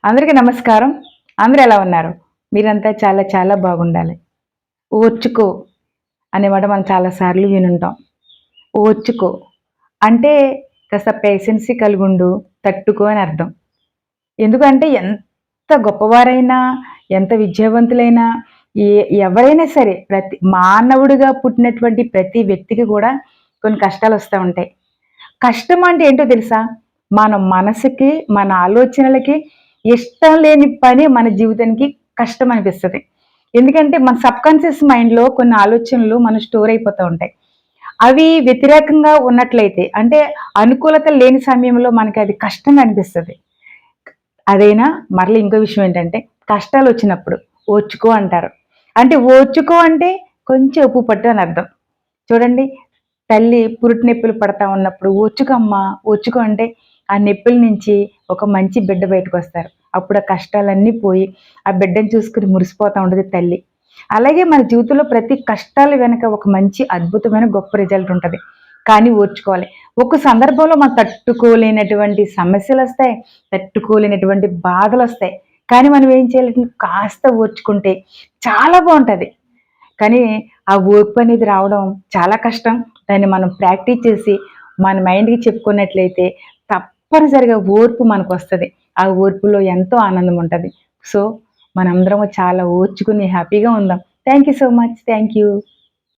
అందరికీ నమస్కారం. అందరూ ఎలా ఉన్నారు? మీరంతా చాలా చాలా బాగుండాలి. ఓర్చుకో అనే మాట మనం చాలా సార్లు వినుంటాం. ఓర్చుకో అంటే కాస్త పేషెన్సీ కలిగుండు, తట్టుకో అని అర్థం. ఎందుకంటే ఎంత గొప్పవారైనా, ఎంత విద్యావంతులైనా, ఎ ఎవరైనా సరే మానవుడిగా పుట్టినటువంటి ప్రతి వ్యక్తికి కూడా కొన్ని కష్టాలొస్తా ఉంటాయి. కష్టం అంటే ఏంటో తెలుసా? మన మనసుకి, మన ఆలోచనలకి ఇష్టం లేని పని మన జీవితానికి కష్టం అనిపిస్తది. ఎందుకంటే మన సబ్‌కాన్షియస్ మైండ్‌లో కొన్ని ఆలోచనలు మన స్టోర్ అయిపోతా ఉంటాయి. అవి వ్యతిరేకంగా ఉన్నట్లయితే అంటే అనుకూలత లేని సమయంలో మనకది కష్టంగా అనిపిస్తది. అదైనా మరలా ఇంకో విషయం ఏంటంటే కష్టాలొచ్చినప్పుడు ఓర్చుకో అంటారు. అంటే ఓర్చుకో అంటే కొంచెం ఓపిక పట్టు అని అర్థం. చూడండి తల్లి పురిటి నొప్పులు పడతా ఉన్నప్పుడు "ఓర్చుకోమ్మా, ఓర్చుకో" అంటే ఆ నొప్పుల నుంచి ఒక మంచి బిడ్డ బయటకొస్తారు. అప్పుడు ఆ కష్టాలన్నీ పోయి, ఆ బిడ్డని చూసుకొని మురిసిపోతా ఉంటది తల్లి. అలాగే మన జీవితంలో ప్రతి కష్టాల వెనక ఒక మంచి అద్భుతమైన గొప్ప రిజల్ట్ ఉంటది. కానీ ఓర్చుకోవాలి. ఒక సందర్భంలో మనం తట్టుకోలేనటువంటి సమస్యలొస్తాయి. తట్టుకోలేనటువంటి బాధలొస్తాయి. కానీ మనం ఏం చేయాలి? కాస్త ఓర్చుకుంటే చాలా బావుంటది. కానీ ఆ ఓర్పు అనేది రావడం చాలా కష్టం. దాన్ని మనం ప్రాక్టీస్ చేసి మన మైండ్‌కి చెప్పుకున్నట్లయితే తప్పనిసరిగా ఓర్పు మనకొస్తది. ఆ ఓర్పులో ఎంతో ఆనందం ఉంటది. సో, మనందరము చాలా ఓర్చుకుని హ్యాపీగా ఉందాం. Thank you so much. Thank you.